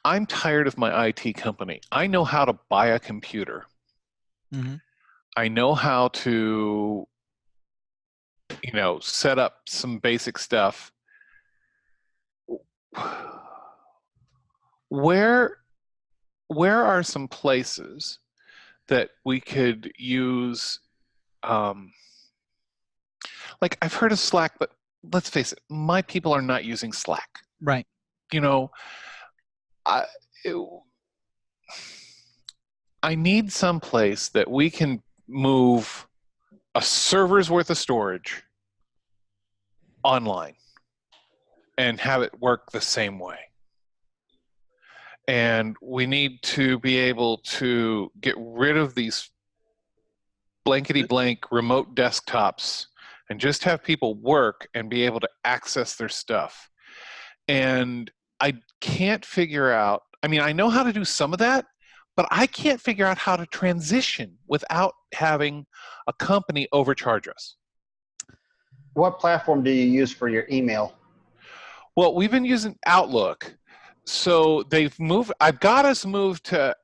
I'm tired of my IT company. I know how to buy a computer. Mm-hmm. I know how to, set up some basic stuff. Where where are some places that we could use, um, like I've heard of Slack, but let's face it, my people are not using Slack. Right. You know, I it, I need some place that we can move a server's worth of storage online and have it work the same way. And we need to be able to get rid of these blankety blank remote desktops and just have people work and be able to access their stuff. And I can't figure out, I mean, I know how to do some of that, but I can't figure out how to transition without having a company overcharge us. What platform do you use for your email? Well, we've been using Outlook. So I've got us moved to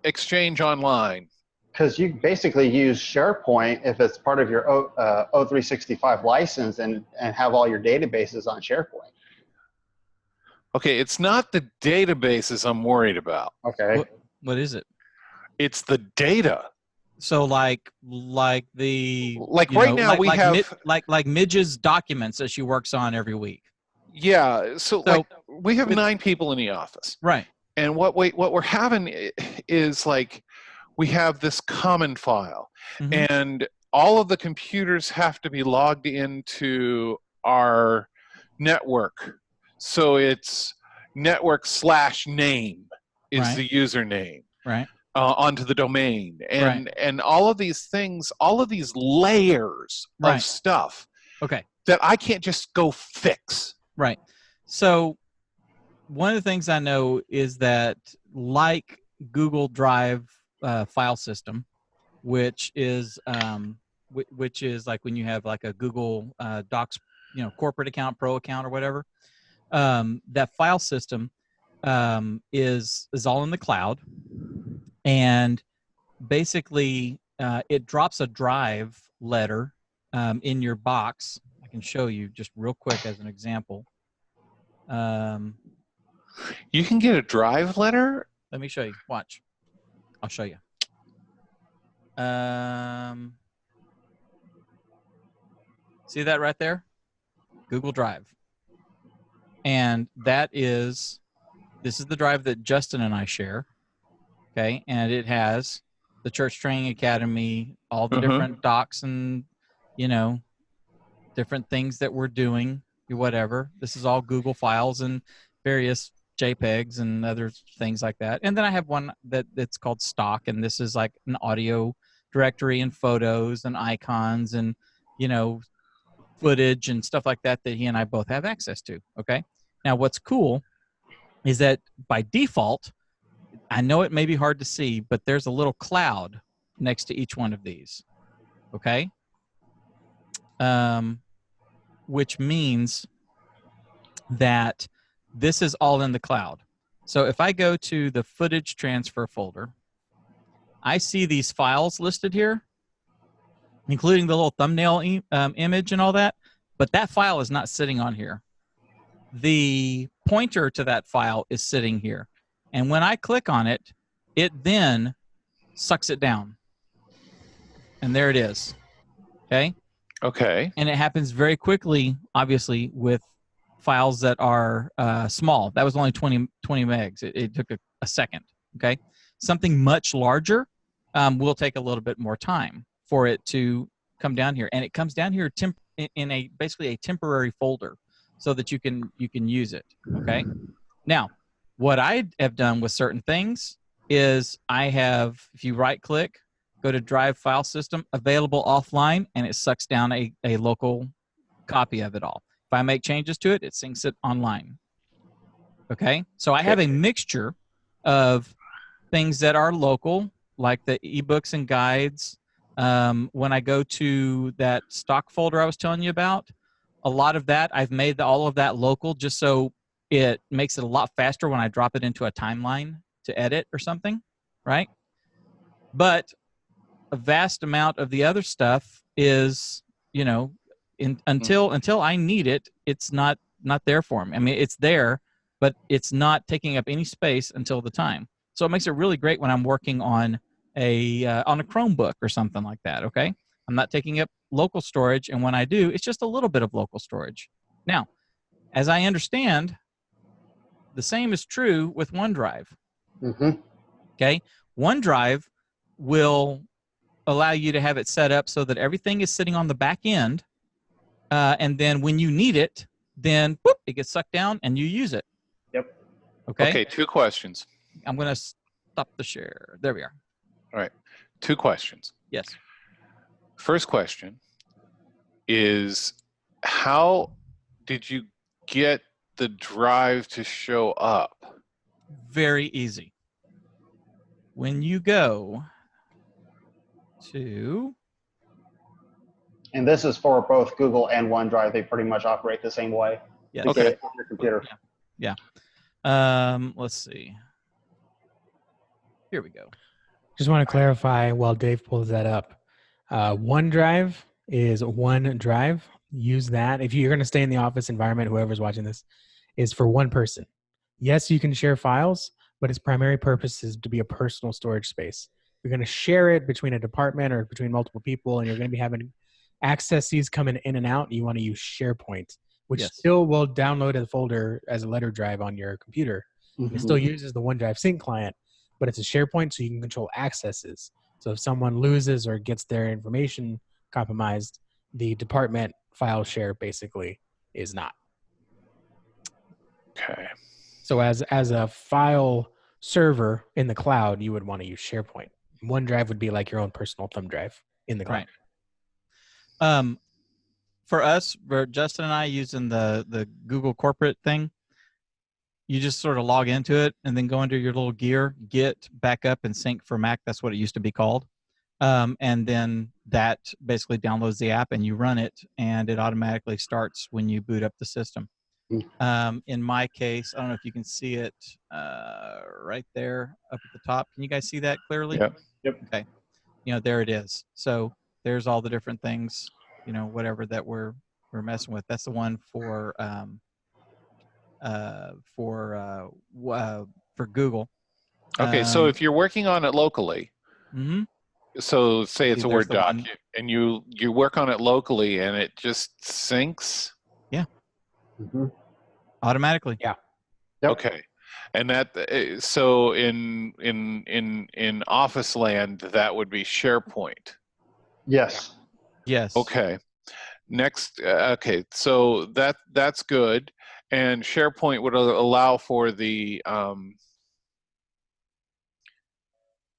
Exchange Online. Because you basically use SharePoint if it's part of your O365 license and have all your databases on SharePoint. Okay, it's not the databases I'm worried about. Okay. What is it? It's the data. So like right now we have like Midge's documents that she works on every week. Yeah, so like we have 9 people in the office. Right. And what we're having is like we have this common file, Mm-hmm. and all of the computers have to be logged into our network. So it's network/name is Right. the username. Right. Onto the domain, and Right. and all of these things, all of these layers Right. of stuff Okay. that I can't just go fix. Right. So one of the things I know is that like Google Drive file system, which is like when you have like a Google Docs, corporate account, pro account, or whatever, that file system is all in the cloud, and basically it drops a drive letter in your box. I can show you just real quick as an example. You can get a drive letter? Let me show you. Watch. I'll show you. See that right there? Google Drive. And this is the drive that Justin and I share. Okay. And it has the Church Training Academy, all the different docs and, different things that we're doing, whatever. This is all Google files and various JPEGs and other things like that. And then I have one that's called stock, and this is like an audio directory and photos and icons and, footage and stuff like that he and I both have access to. Okay. Now what's cool is that by default, I know it may be hard to see, but there's a little cloud next to each one of these. Okay. Which means that this is all in the cloud. So if I go to the footage transfer folder, I see these files listed here, including the little thumbnail image and all that, but that file is not sitting on here. The pointer to that file is sitting here. And when I click on it, it then sucks it down. And there it is. Okay? Okay. And it happens very quickly, obviously, with files that are small. That was only 20 megs. It took a second. Okay? Something much larger will take a little bit more time for it to come down here. And it comes down here in basically a temporary folder so that you can use it. Okay? Now, what I have done with certain things is I have, if you right click, go to Drive File System, available offline, and it sucks down a local copy of it all. If I make changes to it, it syncs it online. Okay? So I have a mixture of things that are local, like the ebooks and guides. When I go to that stock folder I was telling you about, a lot of that, I've made all of that local just so It makes it a lot faster when I drop it into a timeline to edit or something, right? But a vast amount of the other stuff is, until I need it, it's not there for me. I mean, it's there, but it's not taking up any space until the time. So it makes it really great when I'm working on a Chromebook or something like that. Okay, I'm not taking up local storage, and when I do, it's just a little bit of local storage. Now, as I understand, the same is true with OneDrive. Mm-hmm. Okay, OneDrive will allow you to have it set up so that everything is sitting on the back end, and then when you need it, then whoop, it gets sucked down and you use it. Yep. Okay, 2 questions. I'm going to stop the share. There we are. All right, 2 questions. Yes. First question is, how did you get the drive to show up? Very easy. When you go to... And this is for both Google and OneDrive. They pretty much operate the same way. Yes. To get it on your computer. Yeah. Let's see. Here we go. Just want to clarify while Dave pulls that up. OneDrive is OneDrive. Use that. If you're going to stay in the office environment, whoever's watching this, is for one person. Yes, you can share files, but its primary purpose is to be a personal storage space. You're going to share it between a department or between multiple people, and you're going to be having accesses coming in and out. You want to use Sharepoint, which still will download a folder as a letter drive on your computer. Mm-hmm. It still uses the OneDrive sync client, but it's a Sharepoint, so you can control accesses. So if someone loses or gets their information compromised, the department file share basically is not. Okay. So as a file server in the cloud, you would want to use SharePoint. OneDrive would be like your own personal thumb drive in the cloud. Right. For us, for Justin and I, using the Google corporate thing, you just sort of log into it and then go into your little gear, Git, backup, and sync for Mac. That's what it used to be called. And then that basically downloads the app and you run it, and it automatically starts when you boot up the system. In my case, I don't know if you can see it right there up at the top. Can you guys see that clearly? Yep. Okay. There it is. So there's all the different things, whatever that we're messing with. That's the one for Google. Okay, so if you're working on it locally, mm-hmm. so say it's a Word doc, one. and you work on it locally, and it just syncs. Yeah. Mm-hmm. Automatically. Yeah. Yep. Okay, and that so in Office land, that would be SharePoint. Yes. Yes. Okay. Next, okay, so that's good, and SharePoint would allow for the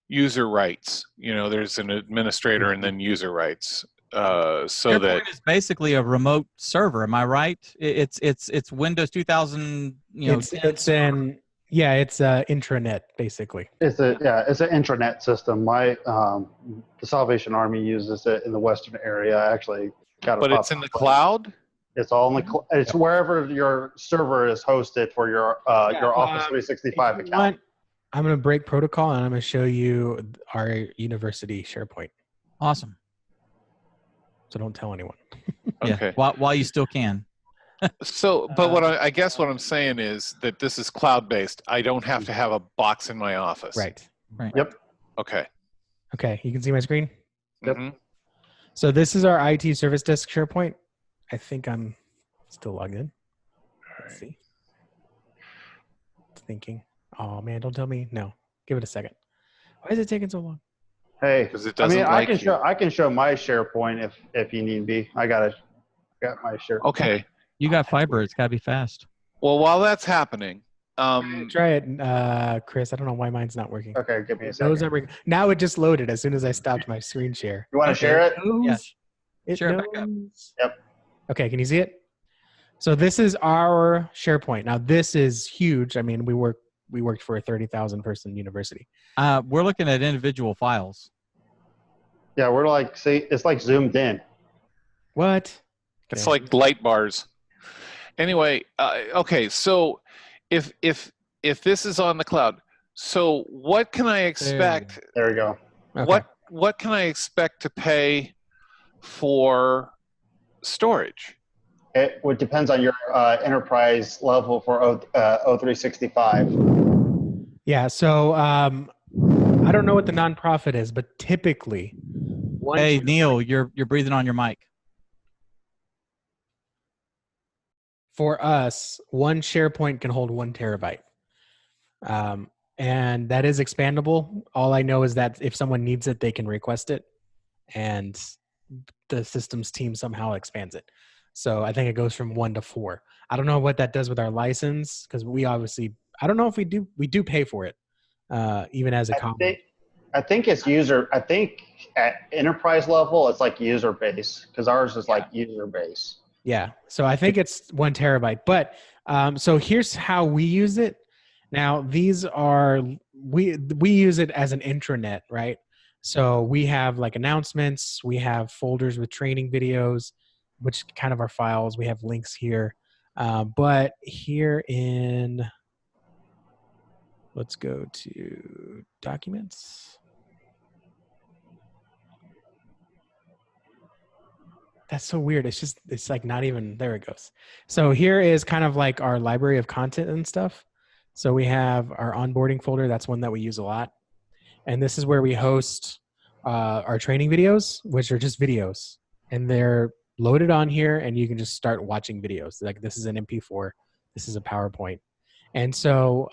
user rights. There's an administrator and then user rights. So SharePoint that is basically a remote server. Am I right? It's Windows 2000. It's an intranet basically. It's an intranet system. The Salvation Army uses it in the Western area. I actually got it. But it's in the cloud. It's all in the it's wherever your server is hosted for your Office 365 account. I'm going to break protocol and I'm going to show you our university SharePoint. Awesome. So don't tell anyone. Okay. While you still can. So, but what I guess what I'm saying is that this is cloud-based. I don't have to have a box in my office. Right. Yep. Okay. Okay. You can see my screen? Yep. Mm-hmm. So this is our IT service desk SharePoint. I think I'm still logged in. Let's see. It's thinking. Oh man, don't tell me. No. Give it a second. Why is it taking so long? Hey, Because it doesn't I can show my SharePoint if you need be. I got my SharePoint. Okay. You got fiber. It's got to be fast. Well, while that's happening, Try it, Chris. I don't know why mine's not working. Okay, give me a second. Those are now it just loaded as soon as I stopped my screen share. You want to share it? Yes. It Share it back up. knows. Yep. Okay, can you see it? So this is our SharePoint. Now this is huge. I mean, we worked for a 30,000 person university. We're looking at individual files. Yeah, we're like, see, it's like zoomed in. What? it's like light bars. Anyway, okay, so if this is on the cloud, so what can I expect? There we go. Okay. What can I expect to pay for storage? It depends on your enterprise level for O365. Yeah. So I don't know what the nonprofit is, but typically, Hey, Neil, you're breathing on your mic. for us, one SharePoint can hold 1 terabyte. And that is expandable. All I know is that if someone needs it, they can request it, and the systems team somehow expands it. So I think it goes from 1 to 4. I don't know what that does with our license, because we obviously, I don't know if we do pay for it, even as a common. I think it's user. I think at enterprise level, it's like user base, because ours is like user base. Yeah. So I think it's 1 terabyte. But so here's how we use it. Now these are we use it as an intranet, right? So we have like announcements, we have folders with training videos, which kind of are files. We have links here. But here in, let's go to documents. That's so weird. It's like not even, there it goes. So here is kind of like our library of content and stuff. So we have our onboarding folder. That's one that we use a lot. And this is where we host our training videos, which are just videos. And they're loaded on here, and you can just start watching videos. Like this is an MP4. This is a PowerPoint. And so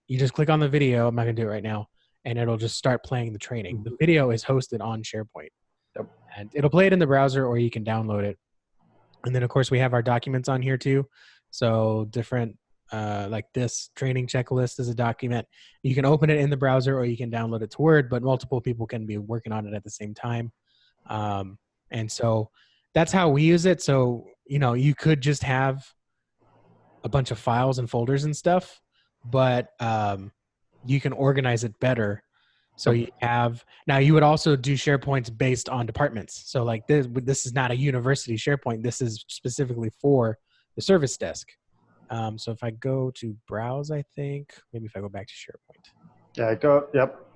you just click on the video. I'm not going to do it right now. And it'll just start playing the training. The video is hosted on SharePoint. And it'll play it in the browser, or you can download it. And then, of course, we have our documents on here too. So different, like this training checklist is a document. You can open it in the browser, or you can download it to Word, but multiple people can be working on it at the same time. And so that's how we use it. So, you know, you could just have a bunch of files and folders and stuff, but you can organize it better. So you have, now you would also do SharePoints based on departments. So like this is not a university SharePoint. This is specifically for the service desk. So if I go to browse, I think, maybe if I go back to SharePoint. Yep.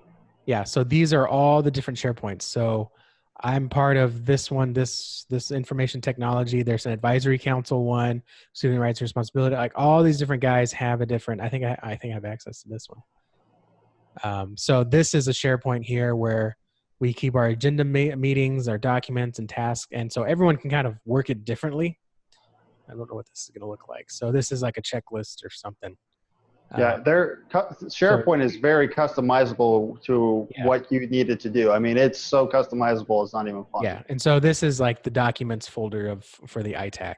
Yeah, so these are all the different SharePoints. So I'm part of this one, this information technology. There's an advisory council one, student rights and responsibility. Like all these different guys have a different, I think I have access to this one. So this is a SharePoint here where we keep our agenda meetings, our documents and tasks. And so everyone can kind of work it differently. I don't know what this is going to look like. So this is like a checklist or something. Yeah, SharePoint is very customizable to what you needed to do. I mean, it's so customizable, it's not even fun. Yeah, and so this is like the documents folder for the ITAC.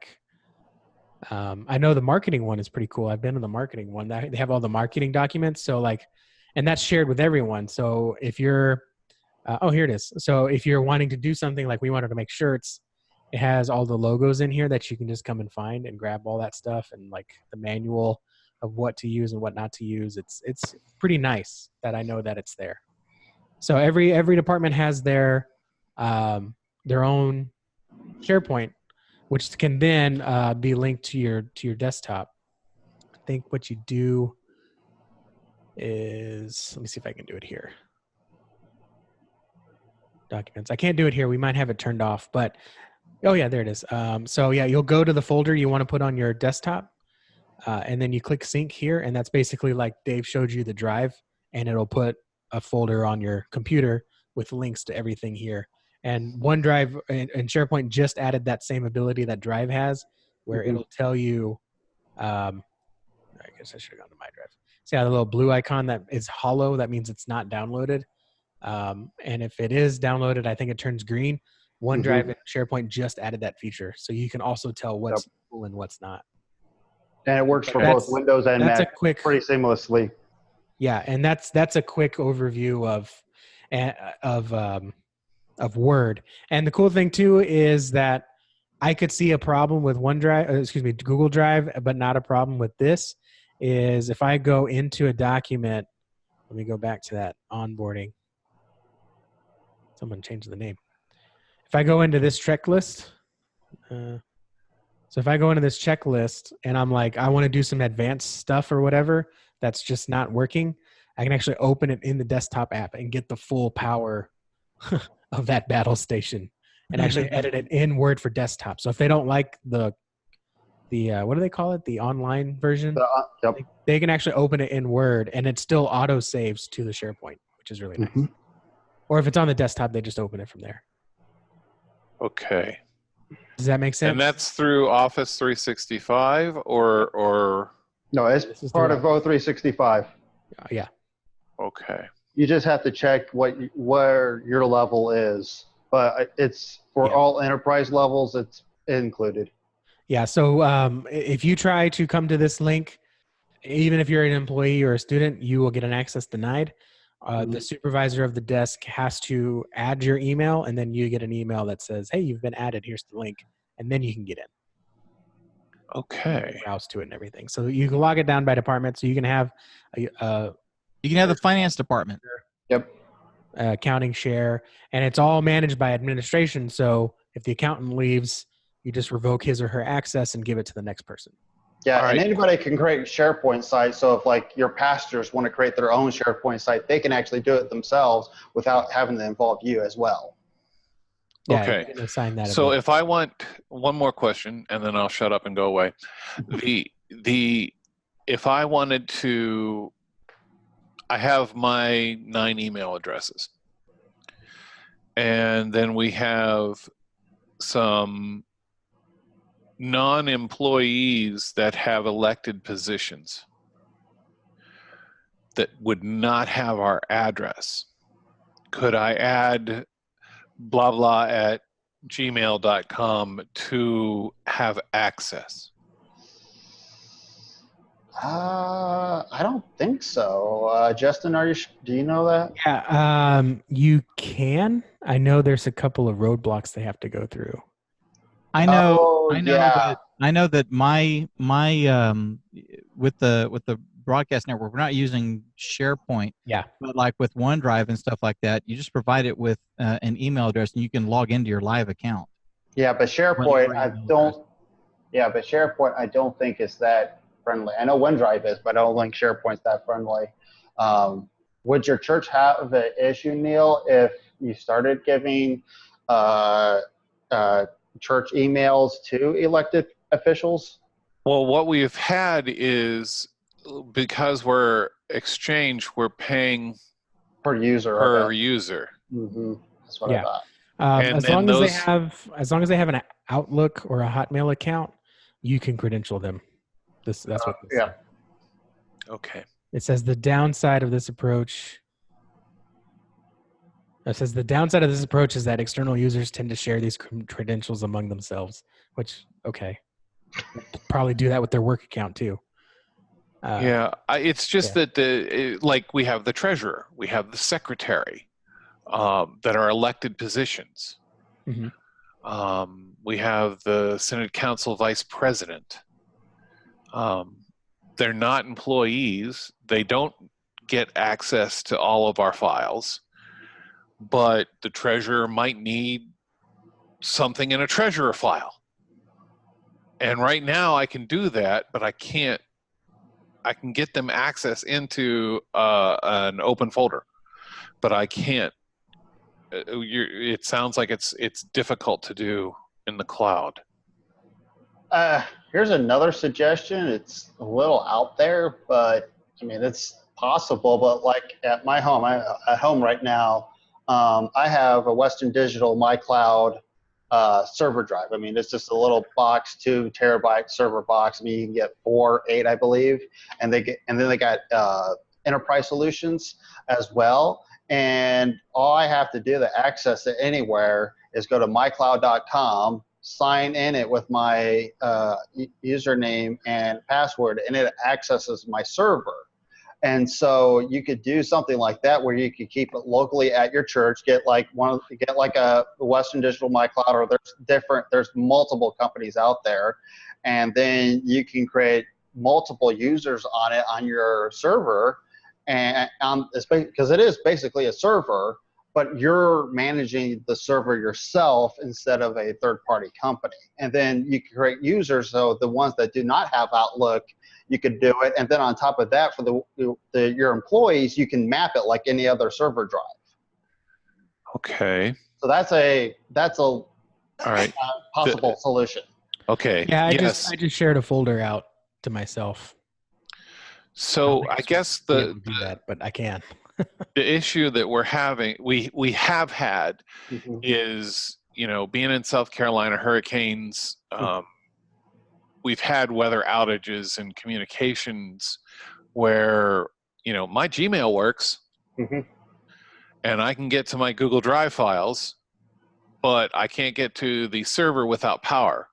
I know the marketing one is pretty cool. I've been in the marketing one. They have all the marketing documents. So like, and that's shared with everyone. So if you're, oh, here it is. So if you're wanting to do something like we wanted to make shirts, it has all the logos in here that you can just come and find and grab all that stuff, and like the manual of what to use and what not to use. It's pretty nice that I know that it's there. So every department has their own SharePoint, which can then be linked to your desktop. I think what you do is, let me see if I can do it here. Documents. I can't do it here. We might have it turned off, but oh yeah, there it is. So yeah, you'll go to the folder you want to put on your desktop, and then you click sync here, and that's basically like Dave showed you the drive, and it'll put a folder on your computer with links to everything here. And OneDrive and SharePoint just added that same ability that Drive has, where it'll tell you, I guess I should have gone to my drive. See how the little blue icon that is hollow, that means it's not downloaded. And if it is downloaded, I think it turns green. OneDrive and SharePoint just added that feature. So you can also tell what's cool and what's not. And it works for both Windows and Mac pretty seamlessly. Yeah, and that's a quick overview of Word. And the cool thing too is that I could see a problem with Google Drive, but not a problem with this. Is if I go into a document, let me go back to that onboarding. Someone changed the name. If I go into this checklist, so So if I go into this checklist and I'm like, I want to do some advanced stuff or whatever that's just not working, I can actually open it in the desktop app and get the full power of that battle station and actually edit it in Word for desktop. So if they don't like the what do they call it? The online version. Yep. They can actually open it in Word and it still auto saves to the SharePoint, which is really nice. Or if it's on the desktop, they just open it from there. Okay. Does that make sense? And that's through Office 365 or No, it's part of O365. Yeah. okay. You just have to check where your level is, but it's for all enterprise levels. It's included. Yeah. So if you try to come to this link, even if you're an employee or a student, you will get an access denied. The supervisor of the desk has to add your email, and then you get an email that says, "Hey, you've been added. Here's the link," and then you can get in. Okay. Browse to it and everything. So you can log it down by department. So you can have You can have the finance department. Yep. Accounting share, and it's all managed by administration. So if the accountant leaves, you just revoke his or her access and give it to the next person. Yeah, All and right. anybody can create SharePoint sites. So if like your pastors want to create their own SharePoint site, they can actually do it themselves without having to involve you as well. Yeah, Okay. you can assign that. So if I want one more question, and then I'll shut up and go away. If I wanted to, I have my 9 email addresses, and then we have some non-employees that have elected positions that would not have our address. Could I add blah blah at gmail.com to have access? I don't think so. Justin, do you know that? Yeah, you can. I know there's a couple of roadblocks they have to go through. I know yeah. that my with the broadcast network, we're not using SharePoint. Yeah. But like with OneDrive and stuff like that, you just provide it with an email address and you can log into your live account. Yeah, but SharePoint, I don't. Yeah, but SharePoint, I don't think is that friendly. I know OneDrive is, but I don't think SharePoint's that friendly. Would your church have an issue, Neil, if you started giving church emails to elected officials? Well, what we've had is, because we're Exchange, we're paying Per user. per user. Mm-hmm. That's what I thought. And as then long as they have an Outlook or a Hotmail account, you can credential them. That's what. Yeah. Okay. It says the downside of this approach. It says the downside of this approach is that external users tend to share these credentials among themselves. Which, okay, probably do that with their work account too. It's just that like we have the treasurer, we have the secretary, that are elected positions. Mm-hmm. We have the Senate Council Vice President. They're not employees. They don't get access to all of our files, but the treasurer might need something in a treasurer file. And right now I can do that, but I can't. I can get them access into an open folder, but I can't. It sounds like it's difficult to do in the cloud. Here's another suggestion. It's a little out there, but I mean, it's possible. But like at my home, at home right now, I have a Western Digital MyCloud server drive. I mean, it's just a little box, 2 terabyte server box. I mean, you can get 4, 8, I believe, and then they got enterprise solutions as well. And all I have to do to access it anywhere is go to mycloud.com, sign in it with my username and password, and it accesses my server. And so you could do something like that where you could keep it locally at your church, get like a Western Digital MyCloud, or there's multiple companies out there, and then you can create multiple users on it on your server, and because it is basically a server, but you're managing the server yourself instead of a third-party company. And then you can create users, so the ones that do not have Outlook, you could do it. And then on top of that, for your employees, you can map it like any other server drive. Okay. So that's a All right. possible solution. Okay. Yeah, I yes. just shared a folder out to myself. So I guess Do that, but I can. the issue that we're having, we have had, Mhm. is, you know, being in South Carolina, hurricanes, we've had weather outages and communications where, you know, my Gmail works Mhm. and I can get to my Google Drive files, but I can't get to the server without power.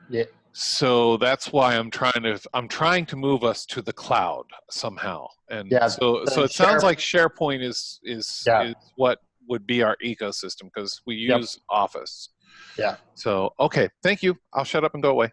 Yeah. So that's why I'm trying to move us to the cloud somehow. And Yeah, so the it sounds like SharePoint is Yeah. what would be our ecosystem, because we Yep. use Office. Yeah. So, okay, thank you. I'll shut up and go away.